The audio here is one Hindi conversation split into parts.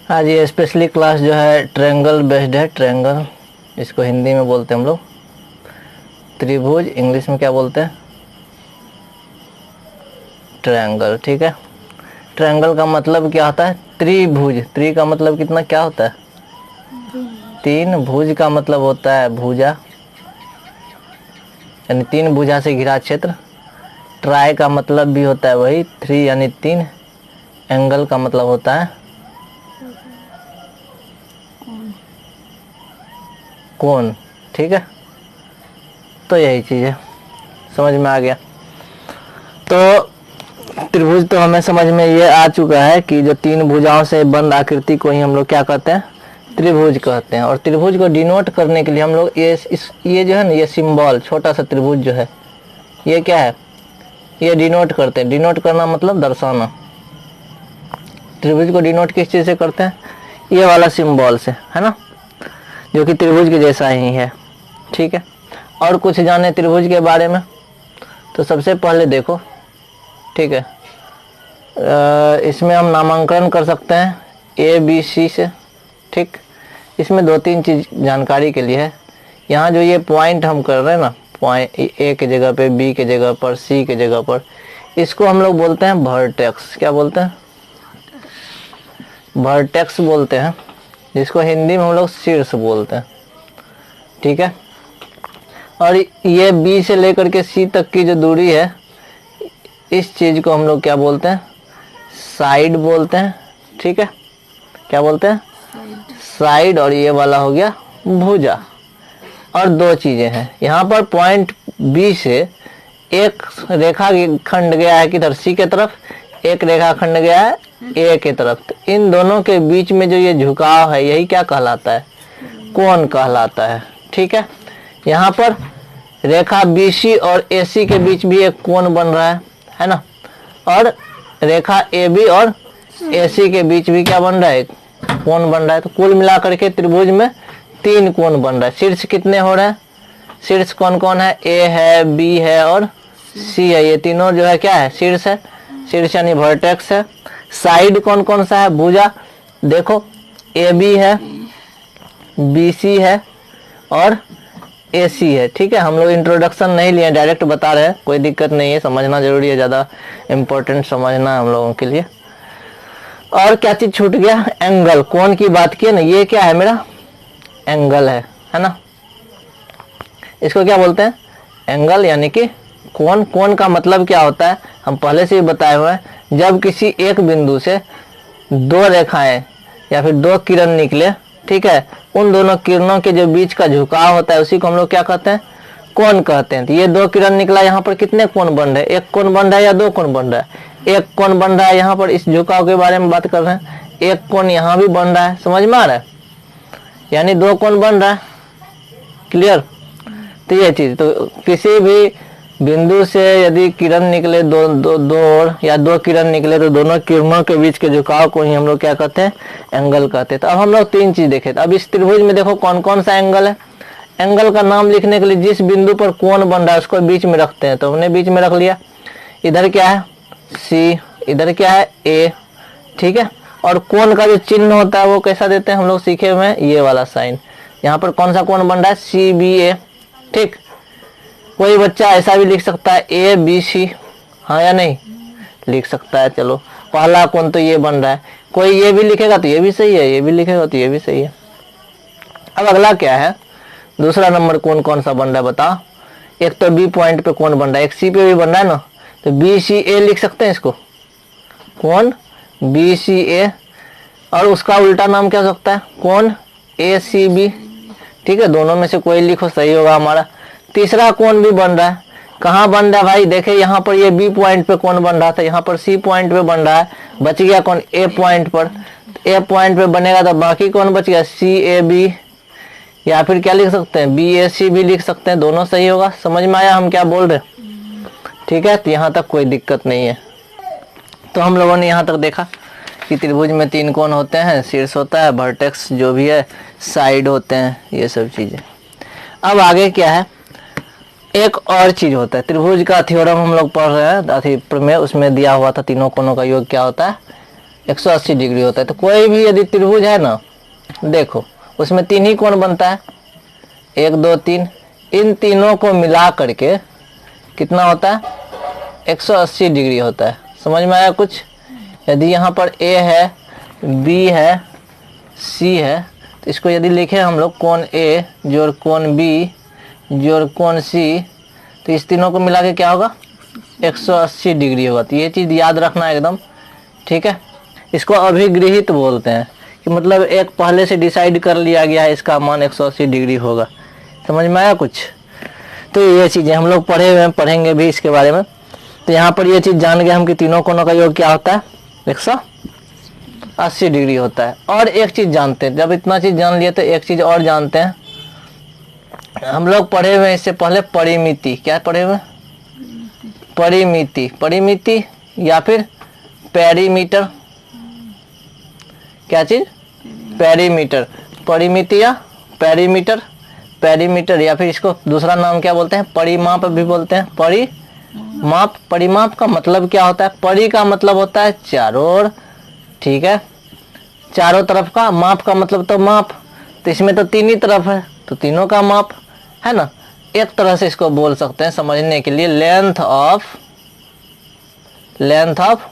आज ये स्पेशली क्लास जो है ट्रायंगल बेस्ड है। ट्रायंगल इसको हिंदी में बोलते हैं हम लोग त्रिभुज, इंग्लिश में क्या बोलते हैं? ट्रायंगल। ठीक है, ट्रायंगल का मतलब क्या होता है? त्रिभुज। त्रि का मतलब कितना क्या होता है? तीन। भुज का मतलब होता है भुजा, यानी तीन भुजा से घिरा क्षेत्र। ट्राई का मतलब भी होता है वही थ्री यानी तीन। एंगल का मतलब होता है कोण। ठीक है, तो यही चीज़ है, समझ में आ गया। तो त्रिभुज तो हमें समझ में ये आ चुका है कि जो तीन भुजाओं से बंद आकृति को ही हम लोग क्या कहते हैं? त्रिभुज कहते हैं। और त्रिभुज को डिनोट करने के लिए हम लोग ये जो है ना, ये सिंबल छोटा सा त्रिभुज जो है, ये क्या है? ये डिनोट करते हैं। डिनोट करना मतलब दर्शाना। त्रिभुज को डिनोट किस चीज़ से करते हैं? ये वाला सिंबल से, है ना, जो कि त्रिभुज के जैसा ही है। ठीक है, और कुछ जाने त्रिभुज के बारे में तो सबसे पहले देखो, ठीक है, इसमें हम नामांकन कर सकते हैं ए बी सी से। ठीक, इसमें दो तीन चीज़ जानकारी के लिए है। यहाँ जो ये पॉइंट हम कर रहे हैं ना, पॉइंट ए के जगह पे, बी के जगह पर, सी के जगह पर, इसको हम लोग बोलते हैं वर्टेक्स। क्या बोलते हैं? वर्टेक्स बोलते हैं, जिसको हिंदी में हम लोग शीर्ष बोलते हैं। ठीक है, और ये बी से लेकर के सी तक की जो दूरी है, इस चीज़ को हम लोग क्या बोलते हैं? साइड बोलते हैं। ठीक है, क्या बोलते हैं? साइड। और ये वाला हो गया भुजा। और दो चीज़ें हैं यहाँ पर, पॉइंट बी से एक रेखा खंड गया है किधर? सी के तरफ, एक रेखा खंड गया है ए के तरफ। तो इन दोनों के बीच में जो ये झुकाव है, यही क्या कहलाता है? कोण कहलाता है। ठीक है, यहाँ पर रेखा BC और AC के बीच भी एक कोण बन रहा है ना, और रेखा AB और AC के बीच भी क्या बन रहा है? कोण बन रहा है। तो कुल मिलाकर के त्रिभुज में तीन कोण बन रहा है। शीर्ष कितने हो रहे हैं? शीर्ष कौन कौन है? A है, B है और C है। ये तीनों जो है क्या है? शीर्ष है। शीर्ष यानी वर्टेक्स है। साइड कौन कौन सा है? भुजा। देखो AB है, BC है और AC है। ठीक है, हम लोग इंट्रोडक्शन नहीं लिए, डायरेक्ट बता रहे हैं, कोई दिक्कत नहीं है, समझना जरूरी है, ज़्यादा इम्पोर्टेंट समझना है हम लोगों के लिए। और क्या चीज़ छूट गया? एंगल। कोण की बात किए ना, ये क्या है? मेरा एंगल है ना। इसको क्या बोलते हैं? एंगल, यानी कि कोण। कोण का मतलब क्या होता है? हम पहले से ही बताए हुए हैं, जब किसी एक बिंदु से दो रेखाएं या फिर दो किरण निकले, ठीक है, उन दोनों किरणों के जो बीच का झुकाव होता है, उसी को हम लोग क्या कहते हैं? कोण कहते हैं। तो ये दो किरण निकला, यहाँ पर कितने कोण बन रहे हैं? एक कोण बन रहा है या दो कोण बन रहा है? एक कोण बन रहा है। यहाँ पर इस झुकाव के बारे में बात कर रहे हैं, एक कोण यहाँ भी बन रहा है, समझ में आ रहा है? यानी दो कोण बन रहा है। क्लियर? तो ये चीज, तो किसी भी बिंदु से यदि किरण निकले, दो और या दो किरण निकले, तो दोनों किरणों के बीच के झुकाव को ही हम लोग क्या कहते हैं? एंगल कहते हैं। तो अब हम लोग तीन चीज देखे। तो अब इस त्रिभुज में देखो कौन कौन सा एंगल है। एंगल का नाम लिखने के लिए जिस बिंदु पर कोण बन रहा है उसको बीच में रखते हैं। तो हमने बीच में रख लिया। इधर क्या है? C, इधर क्या है? A। ठीक है, और कोण का जो चिन्ह होता है वो कैसा देते हैं? हम लोग सीखे हुए हैं, ये वाला साइन। यहाँ पर कौन सा कोण बन रहा है? CBA। ठीक, कोई बच्चा ऐसा भी लिख सकता है ABC, हाँ या नहीं? लिख सकता है। चलो, पहला कोण तो ये बन रहा है। कोई ये भी लिखेगा तो ये भी सही है, ये भी लिखेगा तो ये भी सही है। अब अगला क्या है? दूसरा नंबर कोण कौन सा बन रहा है बताओ? एक तो B पॉइंट पे कोण बन रहा है, एक C पे भी बन रहा है ना, तो BCA लिख सकते हैं इसको, कोण BCA। और उसका उल्टा नाम क्या हो सकता है? कोण ACB। ठीक है, दोनों में से कोई लिखो, सही होगा हमारा। तीसरा कोण भी बन रहा है। कहाँ बन रहा है भाई? देखे यहाँ पर ये B पॉइंट पे कोण बन रहा था, यहाँ पर C पॉइंट पे बन रहा है, बच गया कौन? A पॉइंट पर। A पॉइंट पे बनेगा तो बाकी कौन बच गया? CAB। या फिर क्या लिख सकते हैं? BAC भी लिख सकते हैं, दोनों सही होगा। समझ में आया हम क्या बोल रहे हैं? ठीक है, तो यहाँ तक कोई दिक्कत नहीं है। तो हम लोगों ने यहाँ तक देखा कि त्रिभुज में तीन कोण होते हैं, शीर्ष होता है, वर्टेक्स जो भी है, साइड होते हैं, ये सब चीज़ें। अब आगे क्या है? एक और चीज होता है। त्रिभुज का थ्योरम हम लोग पढ़ रहे हैं, प्रमेय, उसमें दिया हुआ था तीनों कोणों का योग क्या होता है? 180 डिग्री होता है। तो कोई भी यदि त्रिभुज है ना, देखो उसमें 3 ही कोण बनता है, 1 2 3, इन तीनों को मिला करके कितना होता है, 180 डिग्री होता है। समझ में आया कुछ? यदि यहाँ पर ए है, बी है, सी है, तो इसको यदि लिखें हम लोग कोण ए जोड़ कोण बी जोड़ कोण सी, तो इस तीनों को मिला के क्या होगा, 180 डिग्री होगा। तो ये चीज़ याद रखना एकदम, ठीक है। इसको अभिगृहित बोलते हैं कि मतलब एक पहले से डिसाइड कर लिया गया है इसका मान 180 डिग्री होगा। समझ में आया कुछ? तो ये चीज़ें हम लोग पढ़े हुए हैं, पढ़ेंगे भी इसके बारे में। तो यहाँ पर ये चीज़ जान गए हम कि तीनों कोणों का योग क्या होता है, 180 डिग्री होता है। और एक चीज़ जानते हैं, जब इतना चीज़ जान लिए तो एक चीज़ और जानते हैं, हम लोग पढ़े हुए हैं इससे पहले परिमिति। क्या पढ़े हुए? परिमिति। परिमिति या फिर पेरीमीटर। क्या चीज? पेरीमीटर। परिमिति या पेरीमीटर। पेरीमीटर या फिर इसको दूसरा नाम क्या बोलते हैं, परिमाप भी बोलते हैं। परिमाप। परिमाप का मतलब क्या होता है? परि का मतलब होता है चारों ओर, ठीक है, चारों तरफ का। माप का मतलब तो माप, तो इसमें तो 3 ही तरफ है तो तीनों का माप है ना। एक तरह से इसको बोल सकते हैं समझने के लिए, लेंथ ऑफ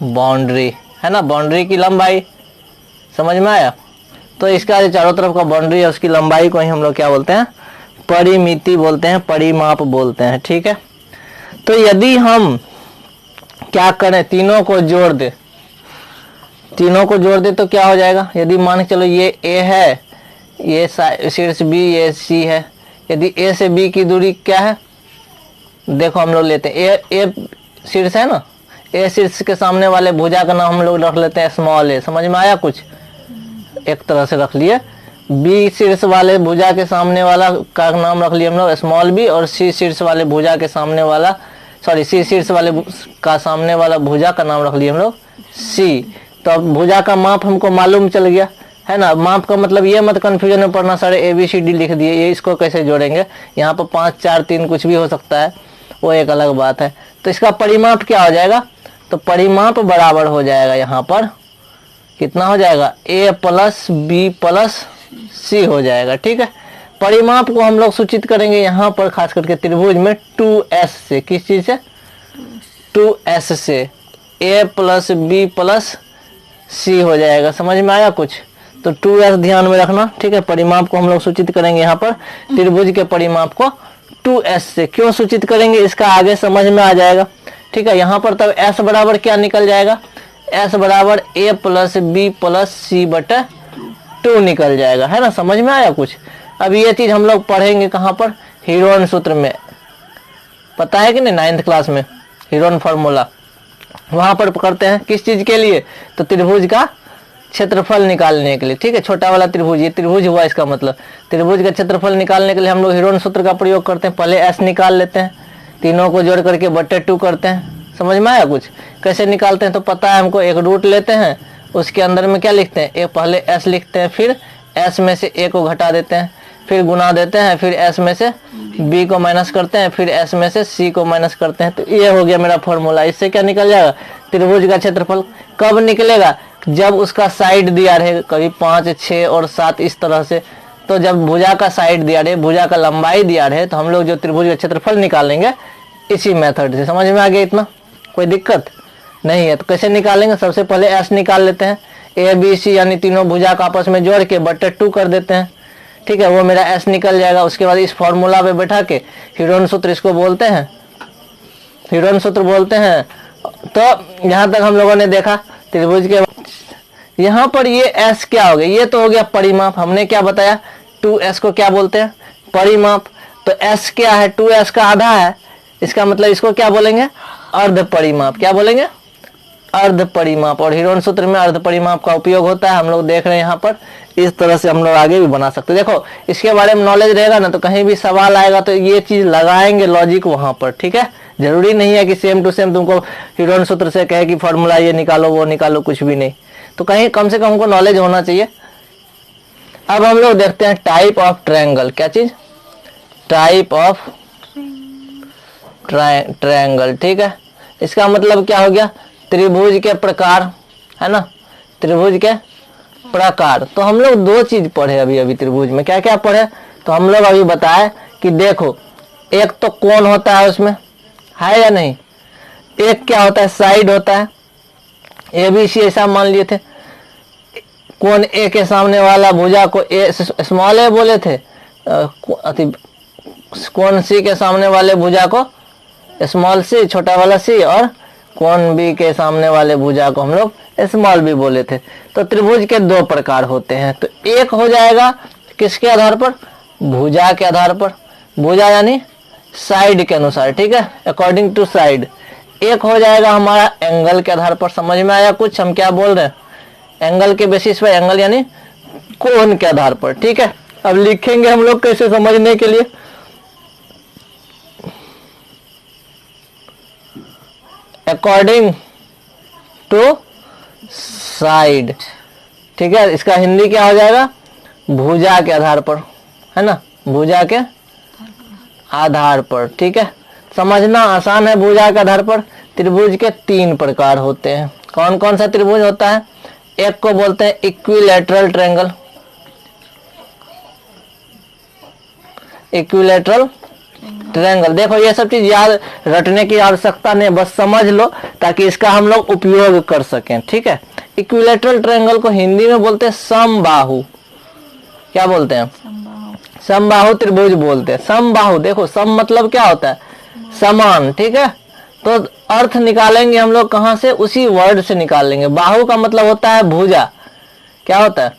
बाउंड्री, है ना, बाउंड्री की लंबाई। समझ में आया? तो इसका जो चारों तरफ का बाउंड्री है उसकी लंबाई को ही हम लोग क्या बोलते हैं, परिमिति बोलते हैं, परिमाप बोलते हैं, ठीक है। तो यदि हम क्या करें, तीनों को जोड़ दे, तीनों को जोड़ दे तो क्या हो जाएगा। यदि मान के चलो ये ए है, ये शीर्ष बी, ये सी है। यदि ए से बी की दूरी क्या है, देखो हम लोग लेते हैं ए शीर्ष है ना, ए शीर्ष के सामने वाले भुजा का नाम हम लोग रख लेते हैं स्मॉल ए। समझ में आया कुछ? एक तरह से रख लिए। बी शीर्ष वाले भुजा के सामने वाला का नाम रख लिए हम लोग स्मॉल बी, और सी शीर्ष वाले भुजा के सामने वाला, सॉरी सी शीर्ष वाले का सामने वाला भुजा का नाम रख लिए हम लोग सी। तो अब भुजा का माप हमको मालूम चल गया, है ना। माप का मतलब ये मत कंफ्यूजन में पड़ना सारे ABCD लिख दिए, ये इसको कैसे जोड़ेंगे। यहाँ पर 5 4 3 कुछ भी हो सकता है, वो एक अलग बात है। तो इसका परिमाप क्या हो जाएगा, तो परिमाप बराबर हो जाएगा यहाँ पर कितना हो जाएगा, A + B + C हो जाएगा, ठीक है। परिमाप को हम लोग सूचित करेंगे यहाँ पर खास करके त्रिभुज में 2S से। किस चीज से? 2S से। A + B + C हो जाएगा। समझ में आया कुछ? तो 2S ध्यान में रखना, ठीक है। परिमाप को हम लोग सूचित करेंगे यहाँ पर त्रिभुज के परिमाप को 2S से। क्यों सूचित करेंगे इसका आगे समझ में आ जाएगा, ठीक है। यहाँ पर तब S बराबर क्या निकल जाएगा, S बराबर A + B + C/2 निकल जाएगा, है ना। समझ में आया कुछ? अब ये चीज हम लोग पढ़ेंगे कहाँ पर, हीरोन सूत्र में, पता है कि नहीं, 9th क्लास में हीरोन फॉर्मूला वहां पर करते हैं। किस चीज के लिए, तो त्रिभुज का क्षेत्रफल निकालने के लिए, ठीक है। छोटा वाला त्रिभुज, ये त्रिभुज हुआ, इसका मतलब त्रिभुज का क्षेत्रफल निकालने के लिए हम लोग हीरोन सूत्र का प्रयोग करते हैं। पहले S निकाल लेते हैं, तीनों को जोड़ करके /2 करते हैं। समझ में आया कुछ? कैसे निकालते हैं तो पता है हमको। एक रूट लेते हैं, उसके अंदर में क्या लिखते हैं, एक पहले S लिखते हैं, फिर S में से A को घटा देते हैं, फिर गुना देते हैं, फिर S में से B को माइनस करते हैं, फिर S में से C को माइनस करते हैं। तो ये हो गया मेरा फॉर्मूला। इससे क्या निकल जाएगा, त्रिभुज का क्षेत्रफल। कब निकलेगा, जब उसका साइड दिया रहे करीब 5 6 और 7 इस तरह से। तो जब भुजा का साइड दिया रहे, भुजा का लंबाई दिया रहे, तो हम लोग जो त्रिभुज का क्षेत्रफल निकालेंगे इसी मेथड से। समझ में आ गया? इतना कोई दिक्कत नहीं है। तो कैसे निकालेंगे, सबसे पहले S निकाल लेते हैं, ABC यानी तीनों भुजा का आपस में जोड़ के /2 कर देते हैं, ठीक है। वो मेरा S निकल जाएगा। उसके बाद इस फॉर्मूला पे बैठा के हीरोन सूत्र इसको बोलते हैं, हीरोन सूत्र बोलते हैं। तो यहाँ तक हम लोगों ने देखा त्रिभुज के। यहाँ पर ये S क्या हो गया, ये तो हो गया परिमाप। हमने क्या बताया, 2S को क्या बोलते हैं, परिमाप। तो S क्या है, 2S का आधा है, इसका मतलब इसको क्या बोलेंगे, अर्ध परिमाप। क्या बोलेंगे, अर्ध परिमाप। और हीरोन सूत्र में अर्ध परिमाप का उपयोग होता है, हम लोग देख रहे हैं यहाँ पर। इस तरह से हम लोग आगे भी बना सकते हैं। देखो इसके बारे में नॉलेज रहेगा ना, तो कहीं भी सवाल आएगा तो ये चीज लगाएंगे लॉजिक वहां पर, ठीक है। जरूरी नहीं है कि सेम टू सेम तुमको हीरोन सूत्र से कहे कि फॉर्मूला ये निकालो वो निकालो, कुछ भी नहीं। तो कहीं कम से कम हमको नॉलेज होना चाहिए। अब हम लोग देखते हैं टाइप ऑफ ट्रायंगल। क्या चीज, टाइप ऑफ ट्रायंगल, ठीक है। इसका मतलब क्या हो गया, त्रिभुज के प्रकार, है ना। त्रिभुज के प्रकार। तो हम लोग दो चीज पढ़े अभी त्रिभुज में। क्या क्या पढ़े? तो हम लोग अभी बताए कि देखो, एक तो कोण होता है उसमें, है या नहीं? एक क्या होता है? साइड होता है। ए बी सी ऐसा मान लिए थे। कोण ए के सामने वाला भुजा को ए स्मॉल ए बोले थे, कोण सी के सामने वाले भुजा को स्मॉल सी, छोटा वाला सी, और कोण बी के सामने वाले भुजा को हम लोग स्मॉल बी बोले थे। तो त्रिभुज के दो प्रकार होते हैं। तो एक हो जाएगा किसके आधार पर? भुजा के आधार पर, भुजा यानी साइड के अनुसार, ठीक है, अकॉर्डिंग टू साइड। एक हो जाएगा हमारा एंगल के आधार पर। समझ में आया कुछ हम क्या बोल रहे हैं? एंगल के बेसिस पर, एंगल यानी कोण के आधार पर, ठीक है। अब लिखेंगे हम लोग कैसे समझने के लिए। अकॉर्डिंग टू साइड, ठीक है। इसका हिंदी क्या हो जाएगा? भुजा के आधार पर, है ना, भुजा के आधार पर, ठीक है। समझना आसान है। भुजा के आधार पर त्रिभुज के तीन प्रकार होते हैं। कौन कौन सा त्रिभुज होता है? एक को बोलते हैं इक्विलैटरल ट्रायंगल, इक्विलैटरल ट्रायंगल। देखो ये सब चीज याद रटने की आवश्यकता नहीं, बस समझ लो ताकि इसका हम लोग उपयोग कर सकें, ठीक है। इक्विलैटरल ट्रायंगल को हिंदी में बोलते हैं समबाहु। क्या बोलते हैं? समबाहु त्रिभुज बोलते हैं। समबाहु, देखो सम मतलब क्या होता है? समान, ठीक है। तो अर्थ निकालेंगे हम लोग कहां से? उसी वर्ड से निकालेंगे। बाहु का मतलब होता है भुजा। क्या होता है?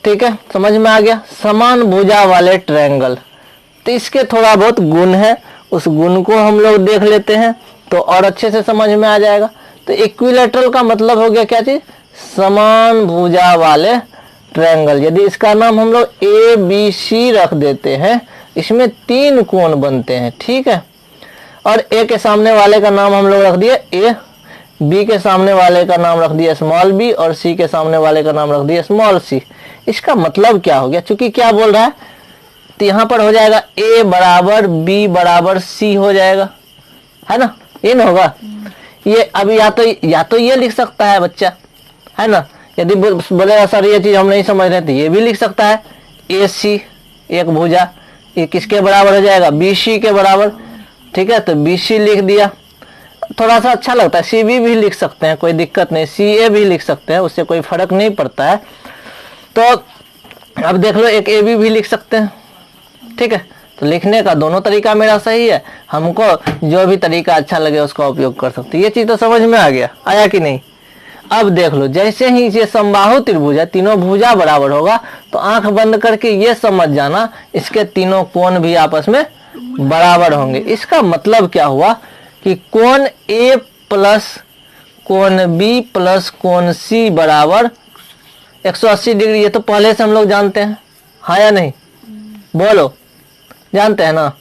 ठीक है, समझ में आ गया। समान भुजा वाले ट्रायंगल। तो इसके थोड़ा बहुत गुण है, उस गुण को हम लोग देख लेते हैं तो और अच्छे से समझ में आ जाएगा। तो इक्विलैटरल का मतलब हो गया क्या चीज? समान भुजा वाले ट्रायंगल। यदि इसका नाम हम लोग ए बी सी रख देते हैं, इसमें तीन कोण बनते हैं, ठीक है। और ए के सामने वाले का नाम हम लोग रख दिए ए, बी के सामने वाले का नाम रख दिया स्मॉल बी, और सी के सामने वाले का नाम रख दिया स्मॉल सी। इसका मतलब क्या हो गया? चूंकि क्या बोल रहा है, तो यहाँ पर हो जाएगा ए बराबर बी बराबर सी हो जाएगा, है ना। ये ना होगा ये। अभी या तो ये लिख सकता है बच्चा, है ना। यदि बोलेगा सर ये चीज हम नहीं समझ रहे, तो ये भी लिख सकता है ए सी, एक भुजा, ये किसके बराबर हो जाएगा? बी सी के बराबर, ठीक है। तो बी सी लिख दिया, थोड़ा सा अच्छा लगता है। सी बी भी लिख सकते हैं, कोई दिक्कत नहीं। सी ए भी लिख सकते हैं, उससे कोई फर्क नहीं पड़ता है। तो अब देख लो, एक ए बी भी लिख सकते हैं, ठीक है। तो लिखने का दोनों तरीका मेरा सही है, हमको जो भी तरीका अच्छा लगे उसका उपयोग कर सकते हैं। ये चीज तो समझ में आ गया, आया कि नहीं? अब देख लो, जैसे ही ये समबाहु त्रिभुज है, तीनों भुजा बराबर होगा, तो आंख बंद करके ये समझ जाना इसके तीनों कोण भी आपस में बराबर होंगे। इसका मतलब क्या हुआ कि कोण ए प्लस कोण बी प्लस कोण सी बराबर 180 डिग्री। ये तो पहले से हम लोग जानते हैं, हाँ या नहीं? बोलो, जानते हैं ना।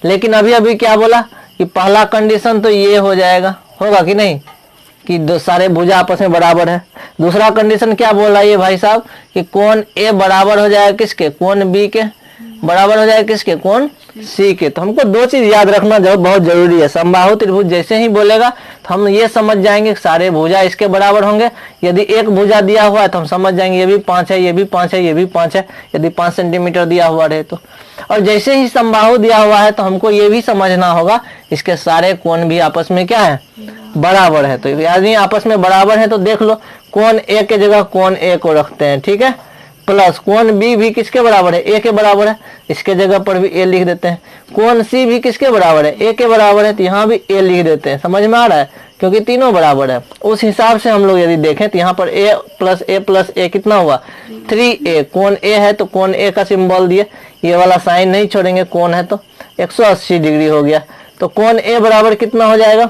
लेकिन अभी अभी क्या बोला कि पहला कंडीशन तो ये हो जाएगा, होगा कि नहीं, कि दो सारे भुजा आपस में बराबर है। दूसरा कंडीशन क्या बोल रहा है ये भाई साहब, कि कोण ए बराबर हो जाएगा किसके? कोण बी के बराबर हो जाएगा किसके? कोण सी के। तो हमको दो चीज याद रखना बहुत जरूरी है। समबाहु त्रिभुज जैसे ही बोलेगा तो हम ये समझ जाएंगे सारे भुजा इसके बराबर होंगे। यदि एक भुजा दिया हुआ है तो हम समझ जाएंगे ये भी 5 है, ये भी 5 है, ये भी 5 है, यदि 5 सेंटीमीटर दिया हुआ रहे तो। और जैसे ही समबाहु दिया हुआ है तो हमको ये भी समझना होगा इसके सारे कोण भी आपस में क्या है? बराबर है। तो यदि आपस में बराबर है तो देख लो, कोण ए के जगह कोण ए को रखते हैं, ठीक है, प्लस कोण बी भी किसके बराबर है? ए के बराबर है, इसके जगह पर भी ए लिख देते हैं। कोण सी भी किसके बराबर है? ए के बराबर है, तो यहाँ भी ए लिख देते हैं। समझ में आ रहा है? क्योंकि तीनों बराबर है। उस हिसाब से हम लोग यदि देखें तो यहाँ पर ए प्लस ए कितना हुआ? 3a। कोण ए है तो कोण ए का सिंबल दिए, ये वाला साइन नहीं छोड़ेंगे, कोण है तो 180 डिग्री हो गया। तो कोण ए बराबर कितना हो जाएगा?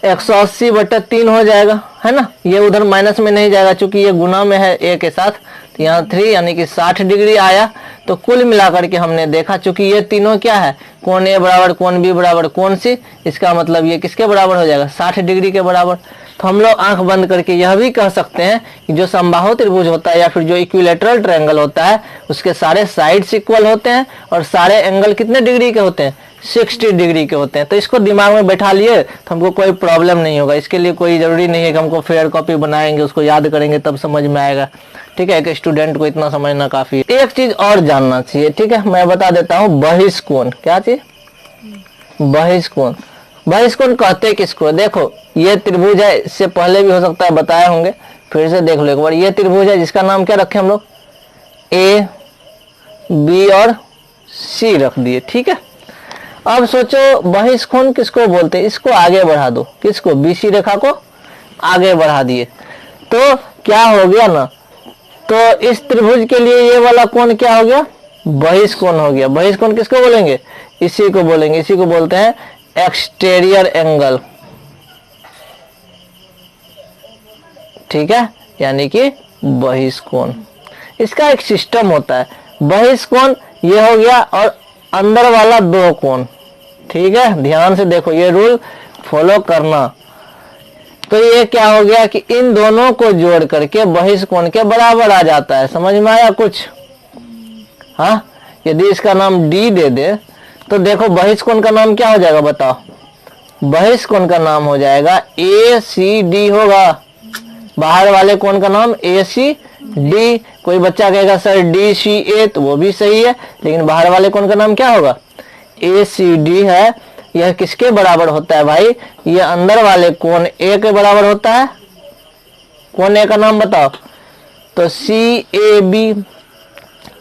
180/3 हो जाएगा, है ना। ये उधर माइनस में नहीं जाएगा चूंकि ये गुना में है ए के साथ, तो यहाँ 3 यानी कि 60 डिग्री आया। तो कुल मिलाकर के हमने देखा चूंकि ये तीनों क्या है? कोण ए बराबर कोण बी बराबर कोण सी, इसका मतलब ये किसके बराबर हो जाएगा? 60 डिग्री के बराबर। तो हम लोग आंख बंद करके यह भी कह सकते हैं कि जो समबाहु त्रिभुज होता है या फिर जो इक्विलैटरल ट्रायंगल होता है, उसके सारे साइड्स इक्वल होते हैं और सारे एंगल कितने डिग्री के होते हैं? 60 डिग्री के होते हैं। तो इसको दिमाग में बैठा लिए तो हमको कोई प्रॉब्लम नहीं होगा। इसके लिए कोई ज़रूरी नहीं है कि हमको फेयर कॉपी बनाएंगे, उसको याद करेंगे तब समझ में आएगा। ठीक है, एक स्टूडेंट को इतना समझना काफ़ी है। एक चीज़ और जानना चाहिए, ठीक है, मैं बता देता हूँ। बहिष्कोण, क्या चीज़? बहिष्कोण। बहिष्कोण कहते किसको? देखो ये त्रिभुज है, इससे पहले भी हो सकता है बताए होंगे, फिर से देख लो एक बार। ये त्रिभुज है जिसका नाम क्या रखे हम लोग? ए, बी और सी रख दिए। ठीक है, अब सोचो बहिष्कोण किसको बोलते हैं? इसको आगे बढ़ा दो, किसको? बीसी रेखा को आगे बढ़ा दिए तो क्या हो गया ना, तो इस त्रिभुज के लिए ये वाला कोण क्या हो गया? बहिष्कोण हो गया। बहिष्कोण किसको बोलेंगे? इसी को बोलेंगे, इसी को बोलते हैं एक्सटीरियर एंगल। ठीक है, यानी कि बहिष्कोण। इसका एक सिस्टम होता है। बहिष्कोण ये हो गया और अंदर वाला दो कोण। ठीक है, ध्यान से देखो, ये रूल फॉलो करना। तो ये क्या हो गया कि इन दोनों को जोड़ करके बहिष्कोण के बराबर आ जाता है। समझ में आया कुछ? हाँ, यदि इसका नाम डी दे दे तो देखो बहिष्कोण का नाम क्या हो जाएगा बताओ? बहिष्कोण का नाम हो जाएगा ए सी डी होगा। बाहर वाले कोण का नाम ए सी डी। कोई बच्चा कहेगा सर डी सी ए, तो वो भी सही है, लेकिन बाहर वाले कोण का नाम क्या होगा? ए सी डी है। यह किसके बराबर होता है भाई? ये अंदर वाले कोण ए के बराबर होता है। कोण ए का नाम बताओ? तो C A B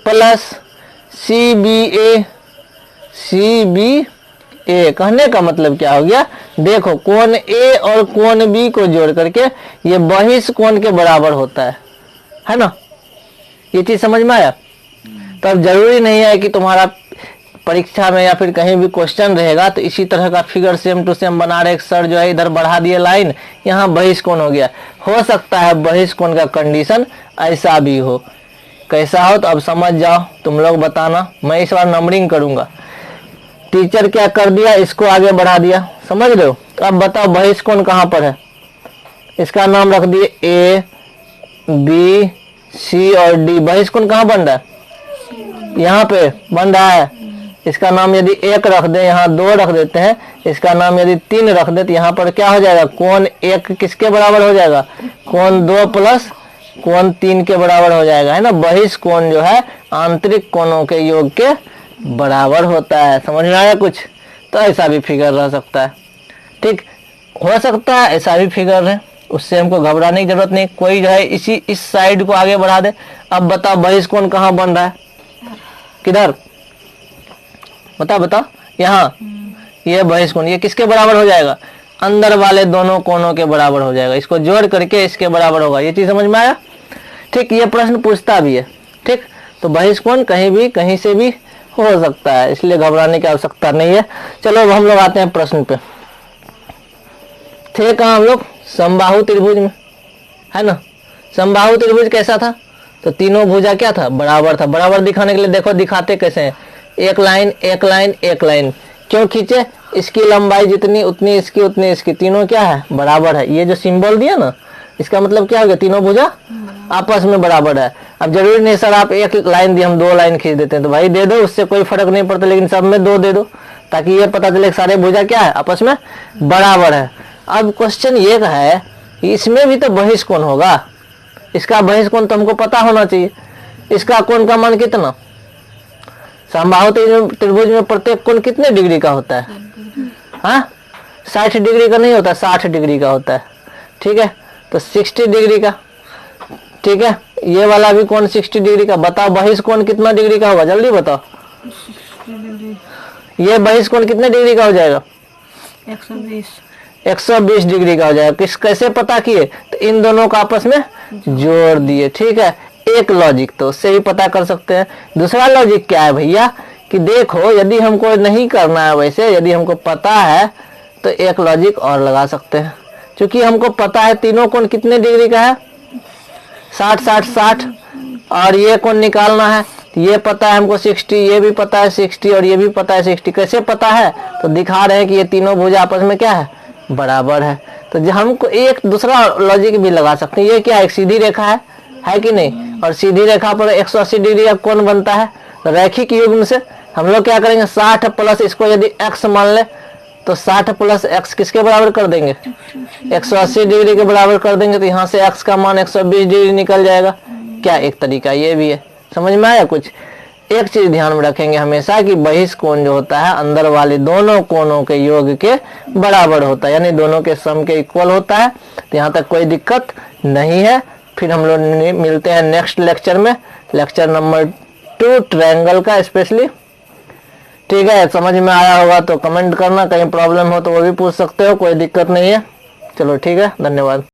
plus C B A. C B A कहने का मतलब क्या हो गया? देखो कोण ए और कोण बी को जोड़ करके ये बहिष्कोण के बराबर होता है ना? ये चीज समझ में आया? तो अब जरूरी नहीं है कि तुम्हारा परीक्षा में या फिर कहीं भी क्वेश्चन रहेगा तो इसी तरह का फिगर सेम टू सेम बना रहे। सर जो है इधर बढ़ा दिए लाइन, यहाँ बहिष्कोण हो गया। हो सकता है बहिष्कोण का कंडीशन ऐसा भी हो। कैसा हो तो अब समझ जाओ, तुम लोग बताना। मैं इस बार नंबरिंग करूंगा। टीचर क्या कर दिया? इसको आगे बढ़ा दिया, समझ रहे हो? अब बताओ बहिष्कोण कहाँ पर है? इसका नाम रख दिए ए बी सी और डी। बहिष्कोण कहाँ बन रहा है? यहाँ पे बन रहा है। इसका नाम यदि एक रख दे, यहाँ दो रख देते हैं, इसका नाम यदि तीन रख दे तो यहाँ पर क्या हो जाएगा? कोण एक किसके बराबर हो जाएगा? कोण दो प्लस कोण तीन के बराबर हो जाएगा, है ना? बहिष्कोण जो है आंतरिक कोणों के योग के बराबर होता है। समझ में आया कुछ? तो ऐसा भी फिगर रह सकता है। ठीक, हो सकता है ऐसा भी फिगर है, उससे हमको घबराने की जरूरत नहीं। कोई जो है इस साइड को आगे बढ़ा दे। अब बताओ बहिष्कोण कहाँ बन रहा है? किधर? बताओ। यहाँ। ये बहिष्कोण ये किसके बराबर हो जाएगा? अंदर वाले दोनों कोणों के बराबर हो जाएगा। इसको जोड़ करके इसके बराबर होगा। ये चीज समझ में आया? ठीक, ये प्रश्न पूछता भी है। ठीक, तो बहिष्कोण कहीं भी कहीं से भी हो सकता है, इसलिए घबराने की आवश्यकता नहीं है। चलो अब हम लोग आते हैं प्रश्न पे। थे कहाँ हम लोग? समबाहु त्रिभुज में, है ना? समबाहु त्रिभुज कैसा था? तो तीनों भुजा क्या था? बराबर था। बराबर दिखाने के लिए देखो दिखाते कैसे हैं? एक लाइन एक लाइन एक लाइन। क्यों खींचे? इसकी लंबाई जितनी उतनी इसकी उतनी इसकी, तीनों क्या है? बराबर है। ये जो सिंबल दिया ना, इसका मतलब क्या हो गया? तीनों भुजा आपस में बराबर है। अब जरूरी नहीं सर आप एक लाइन दी, हम दो लाइन खींच देते हैं, तो भाई दे दो, उससे कोई फर्क नहीं पड़ता, लेकिन सब में दो दे दो ताकि ये पता चले सारे भुजा क्या है? आपस में बराबर है। अब क्वेश्चन ये है इसमें भी तो बहिष्कोण होगा। इसका बहिष्कोण तो हमको पता होना चाहिए। इसका कोण का मान कितना? समबाहु त्रिभुज में प्रत्येक कोण कितने डिग्री का होता है? हाँ, 60 डिग्री का नहीं होता, 60 डिग्री का होता है। ठीक है, तो 60 डिग्री का। ठीक है, ये वाला भी कोण 60 डिग्री का। बताओ बहिष्कोण कितना डिग्री का होगा? जल्दी बताओ। ये बहिष्कोण कितने डिग्री का हो जाएगा? 120 डिग्री का हो जाएगा। किस कैसे पता किए? तो इन दोनों को आपस में जोड़ दिए। ठीक है, एक लॉजिक तो उससे ही पता कर सकते हैं। दूसरा लॉजिक क्या है भैया कि देखो यदि हमको नहीं करना है वैसे, यदि हमको पता है तो एक लॉजिक और लगा सकते हैं। क्योंकि हमको पता है तीनों कोण कितने डिग्री का है? 60 60 60। और ये कोण निकालना है, ये पता है हमको 60, ये भी पता है 60 और ये भी पता है 60। कैसे पता है? तो दिखा रहे हैं कि ये तीनों भुजा आपस में क्या है? बराबर है। तो जो हमको एक दूसरा लॉजिक भी लगा सकते हैं। ये क्या? एक सीधी रेखा है कि नहीं? और सीधी रेखा पर 180 डिग्री का कोण बनता है रैखिक युग्म से। हम लोग क्या करेंगे, 60 प्लस इसको यदि x मान ले तो 60 प्लस x किसके बराबर कर देंगे, 180 डिग्री के बराबर कर देंगे। तो यहाँ से x का मान 120 डिग्री निकल जाएगा। क्या एक तरीका ये भी है। समझ में आया कुछ। एक चीज ध्यान में रखेंगे हमेशा कि बहिष्कोण जो होता है अंदर वाले दोनों कोणों के योग के बराबर होता है, यानी दोनों के सम के इक्वल होता है। तो यहाँ तक कोई दिक्कत नहीं है। फिर हम लोग मिलते हैं नेक्स्ट लेक्चर में, लेक्चर नंबर 2 ट्रायंगल का स्पेशली। ठीक है, समझ में आया होगा तो कमेंट करना, कहीं प्रॉब्लम हो तो वो भी पूछ सकते हो, कोई दिक्कत नहीं है। चलो ठीक है, धन्यवाद।